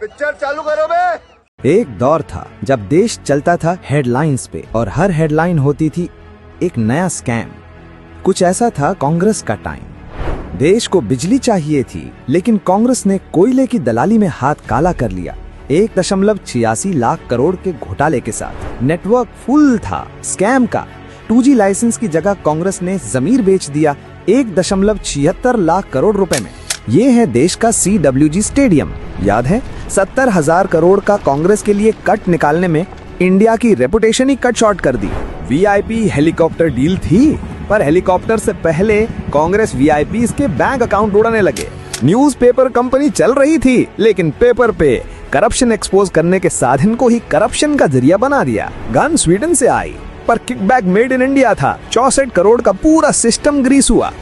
Picture चालू करो बे। एक दौर था जब देश चलता था हेडलाइंस पे और हर हेडलाइन होती थी एक नया स्कैम। कुछ ऐसा था कांग्रेस का टाइम। देश को बिजली चाहिए थी, लेकिन कांग्रेस ने कोयले की दलाली में हाथ काला कर लिया 1.86 लाख करोड़ के घोटाले के साथ। नेटवर्क फुल था स्कैम का। 2G लाइसेंस की जगह कांग्रेस ने जमीर बेच दिया 1.76 लाख करोड़ रुपए में। ये है देश का CWG स्टेडियम। याद है 70,000 करोड़ का कांग्रेस के लिए कट निकालने में इंडिया की रेपुटेशन ही कट शॉर्ट कर दी। VIP हेलीकॉप्टर डील थी, पर हेलीकॉप्टर से पहले कांग्रेस VIPs के बैंक अकाउंट उड़ाने लगे। न्यूज़पेपर कंपनी चल रही थी, लेकिन पेपर पे करप्शन एक्सपोज करने के साधन को ही करप्शन का जरिया बना दिया। गन स्वीडन से आई, पर किकबैक मेड इन इंडिया था। 64 करोड़ का पूरा सिस्टम ग्रीस हुआ।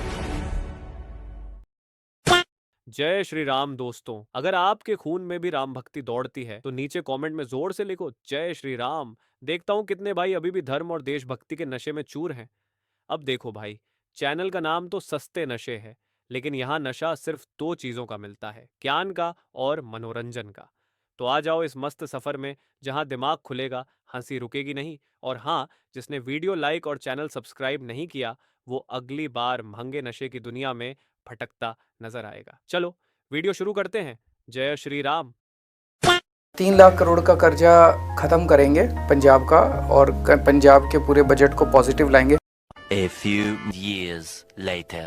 जय श्री राम दोस्तों, अगर आपके खून में भी राम भक्ति दौड़ती है तो नीचे कमेंट में जोर से लिखो जय श्री राम। देखता हूं कितने भाई अभी भी धर्म और देशभक्ति के नशे में चूर हैं। अब देखो भाई, चैनल का नाम तो सस्ते नशे है, लेकिन यहाँ नशा सिर्फ 2 चीजों का मिलता है, ज्ञान का और मनोरंजन का। तो आ जाओ इस मस्त सफर में, जहाँ दिमाग खुलेगा, हंसी रुकेगी नहीं। और हाँ, जिसने वीडियो लाइक और चैनल सब्सक्राइब नहीं किया, वो अगली बार महंगे नशे की दुनिया में भटकता नजर आएगा। चलो वीडियो शुरू करते हैं। जय श्री राम। 3 लाख करोड़ का कर्जा खत्म करेंगे पंजाब का, और पंजाब के पूरे बजट को पॉजिटिव लाएंगे। A few years later.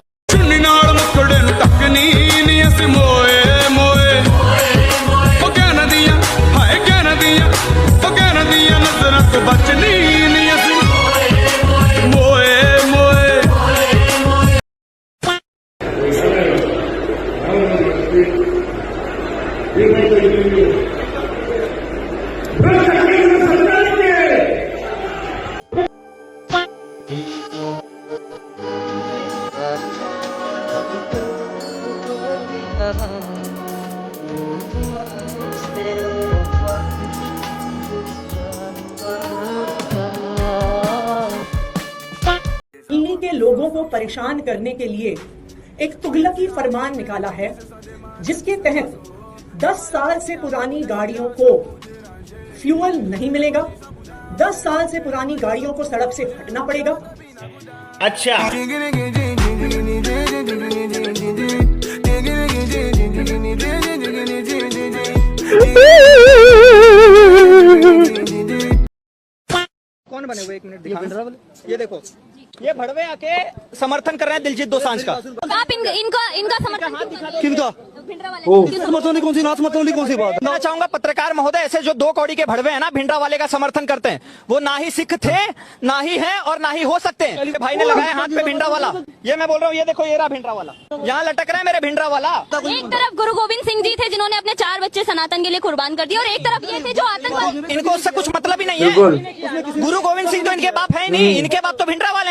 Delhi के लोगों को परेशान करने के लिए एक तुगलकी फरमान निकाला है, जिसके तहत 10 साल से पुरानी गाड़ियों को फ्यूल नहीं मिलेगा, 10 साल से पुरानी गाड़ियों को सड़क से हटना पड़ेगा। अच्छा, कौन बने हुए? 1 मिनट दिखा। ये देखो, ये भड़वे आके समर्थन कर रहे हैं दिलजीत दोसांझ का। आप इनका समर्थन किनका? समर्थन कौन सी समर्थन कौन सी बात? मैं चाहूंगा पत्रकार महोदय, ऐसे जो 2 कौड़ी के भड़वे हैं ना, भिंडरा वाले का समर्थन करते हैं, वो ना ही सिख थे, ना ही है और ना ही हो सकते हैं। भाई ने लगाया हाथ पे भिंडरा वाला, ये मैं बोल रहा हूँ। ये देखो, ये रहा भिंडरा वाला, यहाँ लटक रहा है मेरे भिंडरा वाला। एक तरफ गुरु गोविंद सिंह जी थे, जिन्होंने अपने 4 बच्चे सनातन के लिए कुर्बान कर दिए, और एक तरफ ये थे जो आतंकवादी। इनको उससे कुछ मतलब ही नहीं है। गुरु गोविंद सिंह तो इनके बाप है नहीं, इनके बाप तो भिंडरा वाले।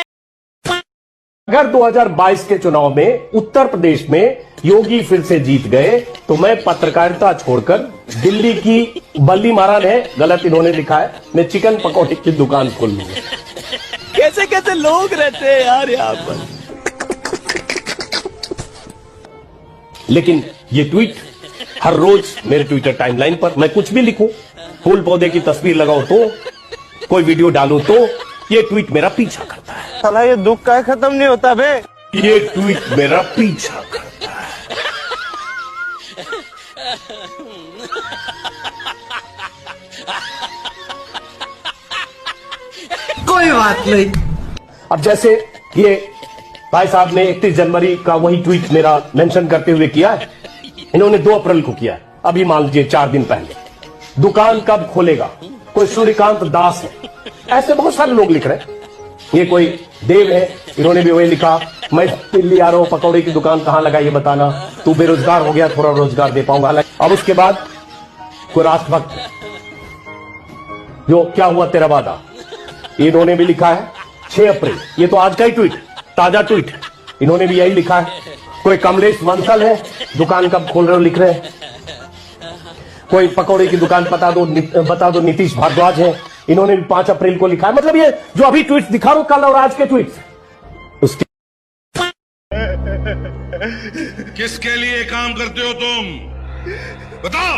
अगर 2022 के चुनाव में उत्तर प्रदेश में योगी फिर से जीत गए, तो मैं पत्रकारिता छोड़कर दिल्ली की बल्ली महाराज है, गलत इन्होंने लिखा है, मैं चिकन पकौड़े की दुकान खोल लूंगा। कैसे कैसे लोग रहते हैं यार यहाँ पर। लेकिन ये ट्वीट हर रोज मेरे ट्विटर टाइमलाइन पर मैं कुछ भी लिखूं, फूल पौधे की तस्वीर लगाओ तो, कोई वीडियो डालूं तो, ये ट्वीट मेरा पीछा करता है। साला ये दुख का खत्म नहीं होता बे। ये ट्वीट मेरा पीछा करता है। कोई बात नहीं। अब जैसे ये भाई साहब ने 31 जनवरी का वही ट्वीट मेरा मेंशन करते हुए किया है, इन्होंने 2 अप्रैल को किया है। अभी मान लीजिए 4 दिन पहले, दुकान कब खोलेगा, कोई सूर्यकांत दास है, ऐसे बहुत सारे लोग लिख रहे हैं। ये कोई देव है, इन्होंने भी वही लिखा, मैं दिल्ली आ रहा हूं, पकौड़े की दुकान कहां लगा ये बताना, तू बेरोजगार हो गया, थोड़ा रोजगार दे पाऊंगा। अब उसके बाद कोई राष्ट्रभक्त, जो क्या हुआ तेरा वादा, इन्होंने भी लिखा है 6 अप्रैल। ये तो आज का ही ट्वीट, ताजा ट्वीट, इन्होंने भी यही लिखा है। कोई कमलेश बंसल है, दुकान कब खोल रहे हो लिख रहे हैं। कोई पकौड़े की दुकान बता दो नीतीश भारद्वाज है, इन्होंने भी 5 अप्रैल को लिखा है। मतलब ये जो अभी ट्वीट दिखा रहा हूं, कल और आज के ट्वीट, उसके किसके लिए काम करते हो तुम? बताओ।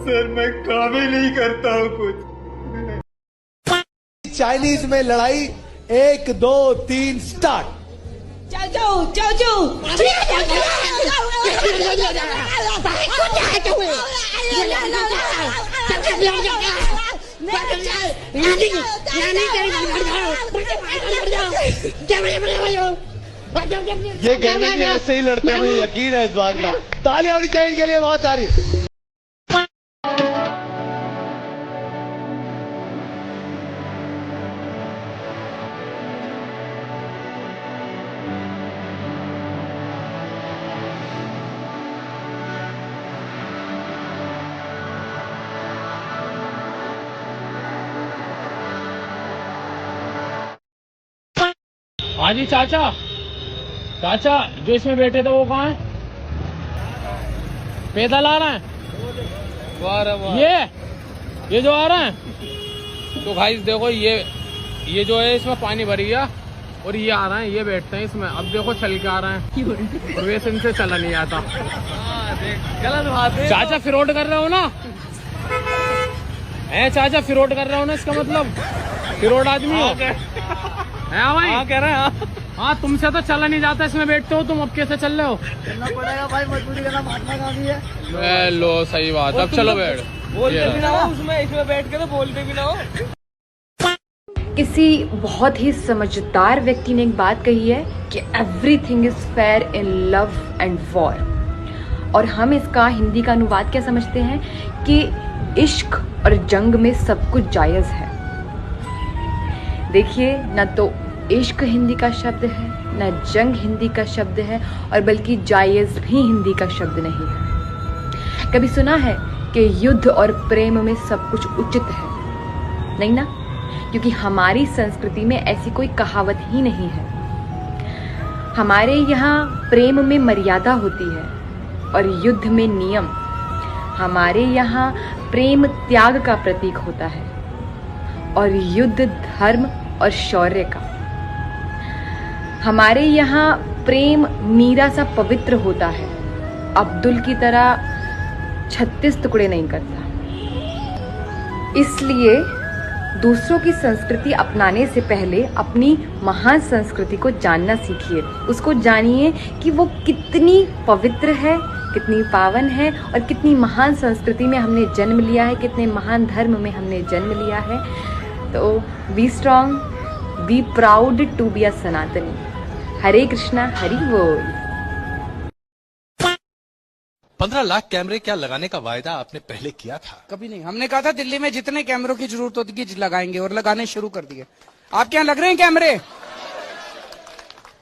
सर मैं काम ही नहीं करता हूँ कुछ। चाइनीज में लड़ाई 1 2 3 स्टार्ट। ये कहने की ऐसे ही लड़ते हैं, मुझे यकीन है इस बात का। तालियां होनी चाहिए इनके लिए बहुत सारी। हाँ जी चाचा, चाचा जो इसमें बैठे थे वो कहाँ है? पैदल आ रहे हैं? ये जो आ रहे हैं तो भाई देखो ये जो है इसमें पानी भर गया और ये आ रहे हैं, ये बैठते हैं इसमें। अब देखो चल के आ रहे हैं और वैसे इनसे चला नहीं आता। गलत बात है चाचा, फिरौड कर रहे हो ना? है चाचा, फिरौड कर रहे हो ना? इसका मतलब फिरौड आदमी हो है भाई? हाँ कह रहे हैं। हाँ तुमसे तो चला नहीं जाता, इसमें बैठते हो तुम, अब कैसे चल रहे हो? चलना पड़ेगा भाई, मजबूरी करना, महात्मा गांधी है। लो सही बात, अब चलो बैठ। बोलते भी ना हो उसमें, इसमें बैठ के तो बोलते भी ना हो। किसी बहुत ही समझदार व्यक्ति ने एक बात कही है कि everything is fair in love and war, और हम इसका हिंदी का अनुवाद क्या समझते हैं कि इश्क और जंग में सब कुछ जायज़ है। देखिए, न तो इश्क हिंदी का शब्द है, न जंग हिंदी का शब्द है, और बल्कि जायज़ भी हिंदी का शब्द नहीं है। कभी सुना है कि युद्ध और प्रेम में सब कुछ उचित है? नहीं ना, क्योंकि हमारी संस्कृति में ऐसी कोई कहावत ही नहीं है। हमारे यहाँ प्रेम में मर्यादा होती है और युद्ध में नियम। हमारे यहाँ प्रेम त्याग का प्रतीक होता है और युद्ध धर्म और शौर्य का। हमारे यहाँ प्रेम मीरा सा पवित्र होता है, अब्दुल की तरह 36 टुकड़े नहीं करता। इसलिए दूसरों की संस्कृति अपनाने से पहले अपनी महान संस्कृति को जानना सीखिए। उसको जानिए कि वो कितनी पवित्र है, कितनी पावन है और कितनी महान संस्कृति में हमने जन्म लिया है, कितने महान धर्म में हमने जन्म लिया है। तो be strong, be proud to be a सनातनी। हरे कृष्णा, हरि बोल। 15 लाख कैमरे क्या लगाने का वायदा आपने पहले किया था? कभी नहीं। हमने कहा था दिल्ली में जितने कैमरों की जरूरत होती है लगाएंगे, और लगाने शुरू कर दिए। आपके यहाँ लग रहे हैं कैमरे?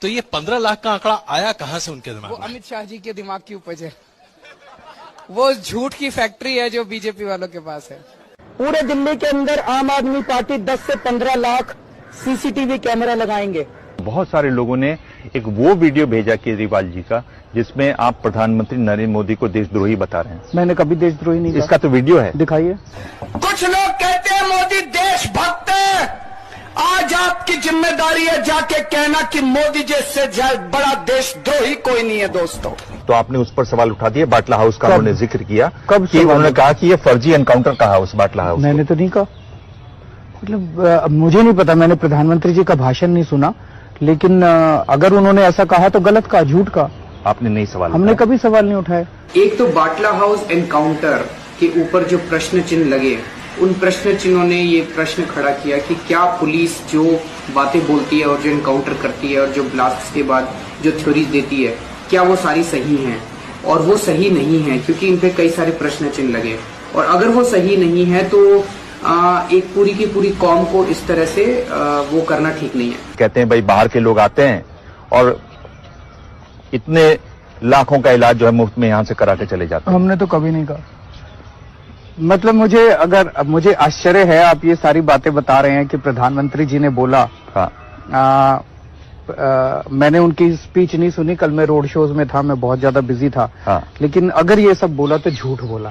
तो ये 15 लाख का आंकड़ा आया कहां से उनके दिमाग में? वो अमित शाह जी के दिमाग की उपज है। वो झूठ की फैक्ट्री है जो बीजेपी वालों के पास है। पूरे दिल्ली के अंदर आम आदमी पार्टी 10 से 15 लाख सीसीटीवी कैमरा लगाएंगे। बहुत सारे लोगों ने एक वो वीडियो भेजा केजरीवाल जी का जिसमें आप प्रधानमंत्री नरेंद्र मोदी को देशद्रोही बता रहे हैं। मैंने कभी देशद्रोही नहीं कहा। इसका तो वीडियो है, दिखाइए। कुछ लोग कहते हैं मोदी देशभक्त है। आज आपकी जिम्मेदारी है जाके कहना कि मोदी जैसे बड़ा देशद्रोही कोई नहीं है दोस्तों। तो आपने उस पर सवाल उठा दिया। बाटला हाउस का उन्होंने जिक्र किया। कब कि उन्होंने कहा कि ये फर्जी एनकाउंटर का हाउस बाटला हाउस। मैंने तो नहीं कहा, मतलब मुझे नहीं पता, मैंने प्रधानमंत्री जी का भाषण नहीं सुना, लेकिन अगर उन्होंने ऐसा कहा तो गलत कहा, झूठ कहा। आपने नहीं सवाल, हमने कभी सवाल नहीं उठाया। एक तो बाटला हाउस एनकाउंटर के ऊपर जो प्रश्न चिन्ह लगे, उन प्रश्न चिन्हों ने ये प्रश्न खड़ा किया कि क्या पुलिस जो बातें बोलती है और जो एनकाउंटर करती है और जो ब्लास्ट के बाद जो थ्योरीज देती है, क्या वो सारी सही हैं? और वो सही नहीं है, क्योंकि इन पे कई सारे प्रश्न चिन्ह लगे। और अगर वो सही नहीं है तो एक पूरी की पूरी कौम को इस तरह से वो करना ठीक नहीं है। कहते हैं भाई बाहर के लोग आते हैं और इतने लाखों का इलाज जो है मुफ्त में यहाँ से करा के चले जाते हैं। हमने तो कभी नहीं कहा। मतलब मुझे आश्चर्य है, आप ये सारी बातें बता रहे हैं कि प्रधानमंत्री जी ने बोला। हाँ। मैंने उनकी स्पीच नहीं सुनी, कल मैं रोड शोज में था, मैं बहुत ज्यादा बिजी था। हाँ। लेकिन अगर ये सब बोला तो झूठ बोला,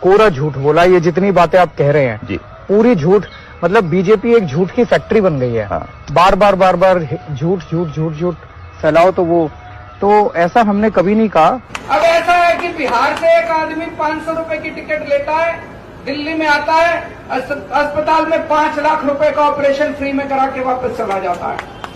कोरा झूठ बोला। ये जितनी बातें आप कह रहे हैं जी, पूरी झूठ। मतलब बीजेपी एक झूठ की फैक्ट्री बन गई है। हाँ। बार बार झूठ झूठ झूठ झूठ फैलाओ। तो ऐसा हमने कभी नहीं कहा। अब ऐसा है कि कि बिहार से एक आदमी 500 रुपए की टिकट लेता है, दिल्ली में आता है, अस्पताल में 5 लाख रुपए का ऑपरेशन फ्री में करा के वापस चला जाता है।